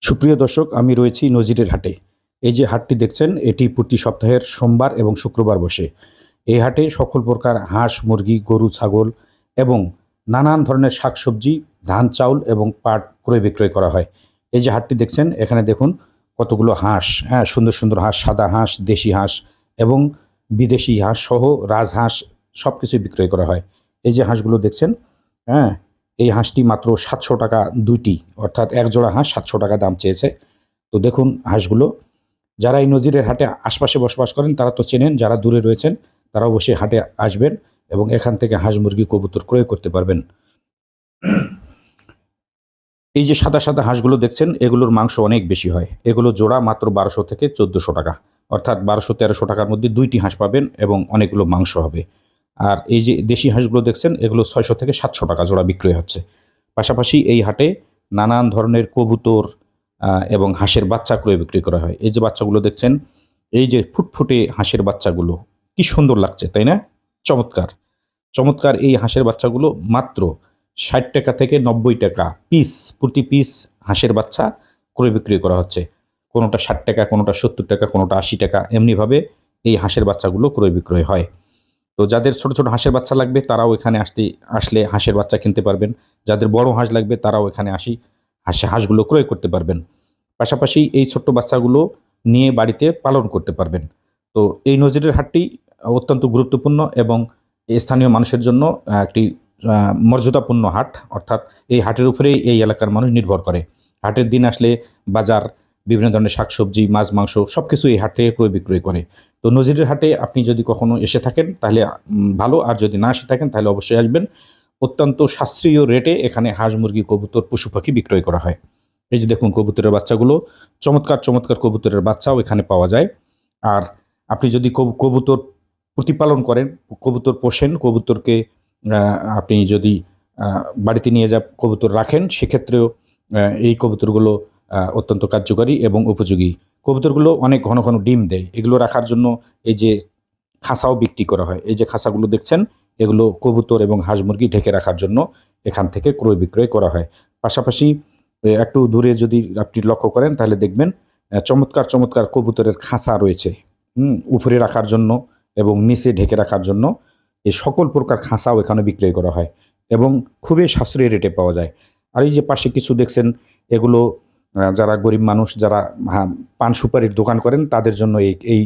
সুপ্রিয় দর্শক, আমি রয়েছি নজিরের হাটে। এই যে হাটটি দেখছেন, এটি প্রতি সপ্তাহের সোমবার এবং শুক্রবার বসে। এই হাটে সকল প্রকার হাঁস, মুরগি, গরু, ছাগল এবং নানান ধরনের শাকসবজি, ধান, চাউল এবং পাট ক্রয় বিক্রয় করা হয়। এই যে হাটটি দেখছেন, এখানে দেখুন কতগুলো হাঁস, হ্যাঁ, সুন্দর সুন্দর হাঁস, সাদা হাঁস, দেশি হাঁস এবং বিদেশি হাঁস সহ রাজহাঁস সব কিছুই বিক্রয় করা হয়। এই যে হাঁসগুলো দেখছেন, হ্যাঁ, এই হাঁসটি মাত্র ৭০০ টাকা দুইটি, অর্থাৎ এক জোড়া হাঁস ৭০০ টাকা দাম চেয়েছে। তো দেখুন হাঁসগুলো। যারা এই নজিরের হাটে আশপাশে বসবাস করেন তারা তো চেনেন, যারা দূরে রয়েছেন তারা অবশ্যই হাটে আসবেন এবং এখান থেকে হাঁস, মুরগি, কবুতর ক্রয় করতে পারবেন। এই যে সাদা সাদা হাঁসগুলো দেখছেন, এগুলোর মাংস অনেক বেশি হয়। এগুলো জোড়া মাত্র ১২০০ থেকে ১৪০০ টাকা, অর্থাৎ ১২০০-১৩০০ টাকার মধ্যে দুইটি হাঁস পাবেন এবং অনেকগুলো মাংস হবে। আর এই যে দেশি হাঁসগুলো দেখছেন, এগুলো ৬০০ থেকে ৭০০ টাকা জোড়া বিক্রয় হচ্ছে। পাশাপাশি এই হাটে নানান ধরনের কবুতর এবং হাঁসের বাচ্চা ক্রয় বিক্রি করা হয়। এই যে বাচ্চাগুলো দেখছেন, এই যে ফুটফুটে হাঁসের বাচ্চাগুলো, কি সুন্দর লাগছে, তাই না? চমৎকার! চমৎকার এই হাঁসের বাচ্চাগুলো মাত্র ৬০ টাকা থেকে ৯০ টাকা পিস, প্রতি পিস হাঁসের বাচ্চা ক্রয় বিক্রয় করা হচ্ছে। কোনোটা ৬০ টাকা, কোনোটা ৭০ টাকা, কোনোটা ৮০ টাকা, এমনিভাবে এই হাঁসের বাচ্চাগুলো ক্রয় বিক্রয় হয়। তো যাদের ছোট ছোট হাঁসের বাচ্চা লাগবে তারাও এখানে আসলে হাঁসের বাচ্চা কিনতে পারবেন। যাদের বড় হাঁস লাগবে তারাও এখানে হাঁসগুলো ক্রয় করতে পারবেন। পাশাপাশি এই ছোট্ট বাচ্চাগুলো নিয়ে বাড়িতে পালন করতে পারবেন। তো এই নজরের হাটটি অত্যন্ত গুরুত্বপূর্ণ এবং স্থানীয় মানুষের জন্য একটি মর্যাদাপূর্ণ হাট। অর্থাৎ এই হাটের উপরেই এই এলাকার মানুষ নির্ভর করে। হাটের দিন আসলে বাজার, বিভিন্ন ধরনের শাকসবজি, মাছ, মাংস সবকিছু এই হাট থেকে ক্রয় বিক্রয় করে। তো নজিরের হাটে আপনি যদি কখনো এসে থাকেন তাহলে ভালো, আর যদি না এসে থাকেন তাহলে অবশ্যই আসবেন। অত্যন্ত সাশ্রয়ী রেটে এখানে হাঁস, মুরগি, কবুতর, পশু পাখি বিক্রয় করা হয়। এই যে দেখুন কবুতরের বাচ্চাগুলো, চমৎকার চমৎকার কবুতরের বাচ্চাও এখানে পাওয়া যায়। আর আপনি যদি কবুতর প্রতিপালন করেন, কবুতর পোষেন, কবুতরকে আপনি যদি বাড়িতে নিয়ে কবুতর রাখেন, সেক্ষেত্রেও এই কবুতরগুলো অত্যন্ত কার্যকরী এবং উপযোগী। কবুতরগুলো অনেক ঘন ঘন ডিম দেয়। এগুলো রাখার জন্য এই যে খাঁচাও বিক্রি করা হয়। এই যে খাঁচাগুলো দেখছেন, এগুলো কবুতর এবং হাঁস, মুরগি ঢেকে রাখার জন্য এখান থেকে ক্রয় বিক্রয় করা হয়। পাশাপাশি একটু দূরে যদি আপনি লক্ষ্য করেন তাহলে দেখবেন চমৎকার চমৎকার কবুতরের খাঁচা রয়েছে। উপরে রাখার জন্য এবং নিচে ঢেকে রাখার জন্য এই সকল প্রকার খাঁচাও এখানে বিক্রয় করা হয় এবং খুবই সাশ্রয়ী রেটে পাওয়া যায়। আর এই যে পাশে কিছু দেখছেন, এগুলো যারা গরিব মানুষ, যারা পান সুপারির দোকান করেন তাদের জন্য এই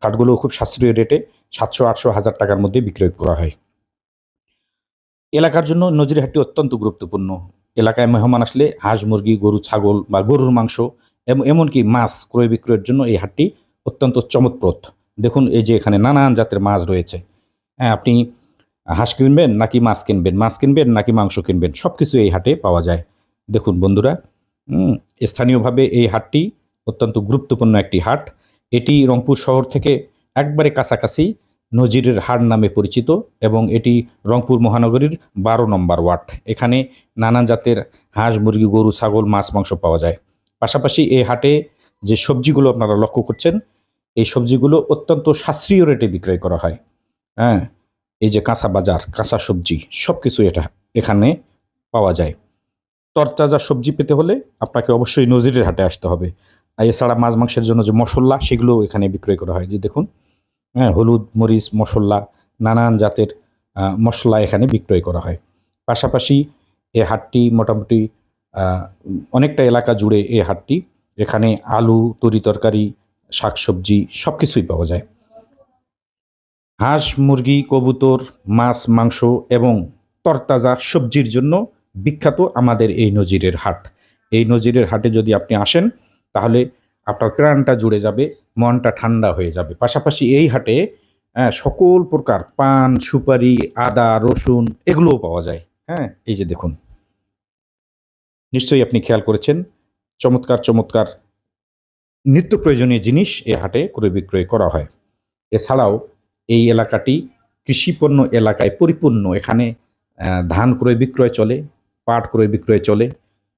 খাটগুলো খুব সাশ্রয়ী রেটে ৭০০, ৮০০, ১০০০ টাকার মধ্যে বিক্রয় করা হয়। এলাকার জন্য নজরুলহাটটি অত্যন্ত গুরুত্বপূর্ণ। এলাকায় মেহমান আসলে হাঁস, মুরগি, গরু, ছাগল বা গরুর মাংস এমনকি মাছ ক্রয় বিক্রয়ের জন্য এই হাটটি অত্যন্ত চমকপ্রদ। দেখুন এই যে এখানে নানান জাতের মাছ রয়েছে। হ্যাঁ, আপনি হাঁস কিনবেন নাকি মাছ কিনবেন, মাছ কিনবেন নাকি মাংস কিনবেন, সবকিছু এই হাটে পাওয়া যায়। দেখুন বন্ধুরা, উম স্থানীয়ভাবে এই হাটটি অত্যন্ত গুরুত্বপূর্ণ একটি হাট। এটি রংপুর শহর থেকে একবারে কাছাকাছি নজিরের হাট নামে পরিচিত এবং এটি রংপুর মহানগরীর ১২ নম্বর ওয়ার্ড। এখানে নানান জাতের হাঁস, মুরগি, গরু, ছাগল, মাছ, মাংস পাওয়া যায়। পাশাপাশি এই হাটে যে সবজিগুলো আপনারা লক্ষ্য করছেন, এই সবজিগুলো অত্যন্ত সাশ্রয়ী রেটে বিক্রয় করা হয়। হ্যাঁ, এই যে কাঁচা বাজার, কাঁচা সবজি সবকিছু এখানে পাওয়া যায়। তরতাজা সবজি পেতে হলে আপনাকে অবশ্যই নজিরের হাটে আসতে হবে। আর এছাড়া মাছ, মাংসের জন্য যে মসল্লা সেগুলোও এখানে বিক্রয় করা হয়। যে দেখুন, হ্যাঁ, হলুদ, মরিচ, মসল্লা, নানান জাতের মসলা এখানে বিক্রয় করা হয়। পাশাপাশি এ হাটটি মোটামুটি আ অনেকটা এলাকা জুড়ে এই হাটটি। এখানে আলু, তরি-তরকারি, শাকসবজি সবকিছুই পাওয়া যায়। হাঁস, মুরগি, কবুতর, মাছ, মাংস এবং তরতাজা সবজির জন্য বিখ্যাত আমাদের এই নজিরের হাট। এই নজিরের হাটে যদি আপনি আসেন তাহলে আপনার প্রাণটা জুড়ে যাবে, মনটা ঠান্ডা হয়ে যাবে। পাশাপাশি এই হাটে সকল প্রকার পান, সুপারি, আদা, রসুন এগুলোও পাওয়া যায়। হ্যাঁ? এই যে দেখুন, নিশ্চয়ই আপনি খেয়াল করেছেন, চমৎকার চমৎকার নিত্য প্রয়োজনীয় জিনিস এ হাটে ক্রয় বিক্রয় করা হয়। এছাড়াও এই এলাকাটি কৃষিপণ্য এলাকায় পরিপূর্ণ। এখানে ধান ক্রয় বিক্রয় চলে, পাট ক্রয় বিক্রয় চলে।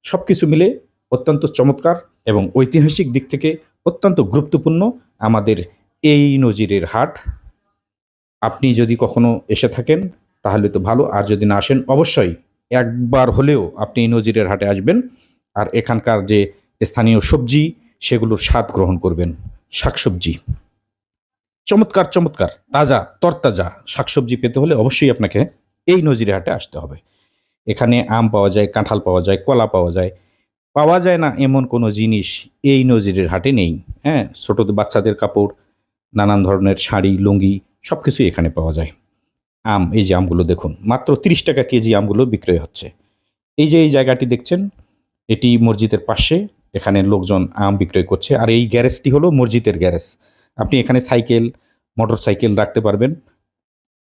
সবকিছু মিলে অত্যন্ত চমৎকার এবং ঐতিহাসিক দিক থেকে অত্যন্ত গুরুত্বপূর্ণ আমাদের এই নজিরের হাট। আপনি যদি কখনো এসে থাকেন তাহলে তো ভালো, আর যদি না আসেন অবশ্যই একবার হলেও আপনি এই নজিরের হাটে আসবেন। আর এখানকার যে স্থানীয় সবজি সেগুলোর স্বাদ গ্রহণ করবেন। শাকসবজি চমৎকার চমৎকার তাজা তরতাজা শাকসবজি পেতে হলে অবশ্যই আপনাকে এই নজিরহাটে আসতে হবে। এখানে আম পাওয়া যায়, কাঁঠাল পাওয়া যায়, কলা পাওয়া যায় না এমন কোনো জিনিস এই নজিরের হাটে নেই। হ্যাঁ, ছোট বাচ্চাদের কাপড়, নানান ধরনের শাড়ি, লুঙ্গি সবকিছুই এখানে পাওয়া যায়। আম, এই যে আমগুলো দেখুন, মাত্র 30 টাকা কেজি আমগুলো বিক্রয় হচ্ছে। এই যে এই জায়গাটি দেখছেন, এটি মসজিদের পাশে। এখানে লোকজন আম বিক্রয় করছে। আর এই গ্যারেজটি হলো মসজিদের গ্যারেজ। আপনি এখানে সাইকেল, মোটরসাইকেল রাখতে পারবেন।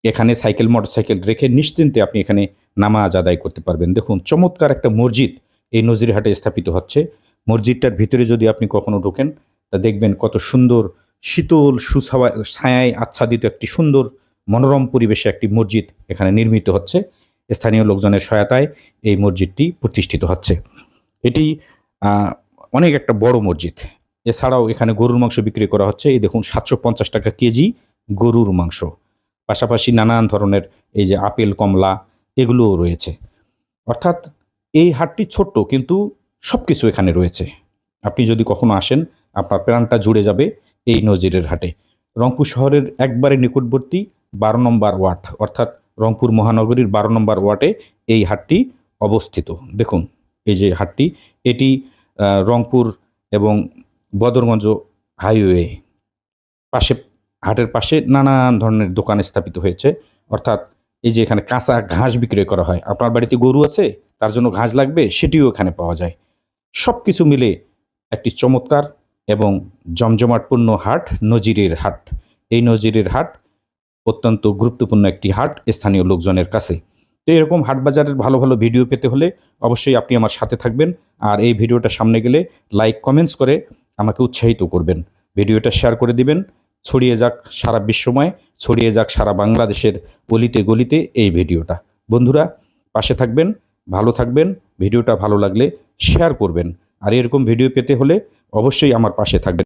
এখানে সাইকেল, মোটরসাইকেল রেখে নিশ্চিন্তে আপনি এখানে নামাজ আদায় করতে পারবেন। দেখুন, চমৎকার একটা মসজিদ এই নজিরহাটে স্থাপিত হচ্ছে। মসজিদটার ভিতরে যদি আপনি কখনো ঢোকেন, তা দেখবেন কত সুন্দর শীতল ছায়ায় আচ্ছাদিত একটি সুন্দর মনোরম পরিবেশে একটি মসজিদ এখানে নির্মিত হচ্ছে। স্থানীয় লোকজনের সহায়তায় এই মসজিদটি প্রতিষ্ঠিত হচ্ছে। এটি অনেক একটা বড় মসজিদ। এছাড়াও এখানে গরুর মাংস বিক্রি করা হচ্ছে। এই দেখুন, 750 টাকা কেজি গরুর মাংস। পাশাপাশি নানান ধরনের এই যে আপেল, কমলা এগুলোও রয়েছে। অর্থাৎ এই হাটটি ছোট্ট, কিন্তু সব কিছু এখানে রয়েছে। আপনি যদি কখনো আসেন, আপনার প্রাণটা জুড়ে যাবে এই নজিরের হাটে। রংপুর শহরের একবারে নিকটবর্তী 12 নম্বর ওয়ার্ড, অর্থাৎ রংপুর মহানগরীর 12 নম্বর ওয়ার্ডে এই হাটটি অবস্থিত। দেখুন, এই যে হাটটি, এটি রংপুর এবং বদরগঞ্জ হাইওয়ে পাশে, হাটের পাশে নানান ধরনের দোকান স্থাপিত হয়েছে। অর্থাৎ এই যে এখানে কাঁচা ঘাস বিক্রয় করা হয়। আপনার বাড়িতে গরু আছে, তার জন্য ঘাস লাগবে, সেটিও এখানে পাওয়া যায়। সব কিছু মিলে একটি চমৎকার এবং জমজমাটপূর্ণ হাট, নজিরের হাট। এই নজিরের হাট অত্যন্ত গুরুত্বপূর্ণ একটি হাট স্থানীয় লোকজনের কাছে। তো এরকম হাট বাজারের ভালো ভালো ভিডিও পেতে হলে অবশ্যই আপনি আমার সাথে থাকবেন। আর এই ভিডিওটা সামনে গেলে লাইক, কমেন্টস করে আমাকে উৎসাহিত করবেন। ভিডিওটা শেয়ার করে দিবেন। ছড়িয়ে যাক সারা বিশ্বময়, ছড়িয়ে যাক সারা বাংলাদেশের অলিতে গলিতে এই ভিডিওটা। বন্ধুরা, পাশে থাকবেন, ভালো থাকবেন। ভিডিওটা ভালো লাগলে শেয়ার করবেন। আর এরকম ভিডিও পেতে হলে অবশ্যই আমার পাশে থাকবেন।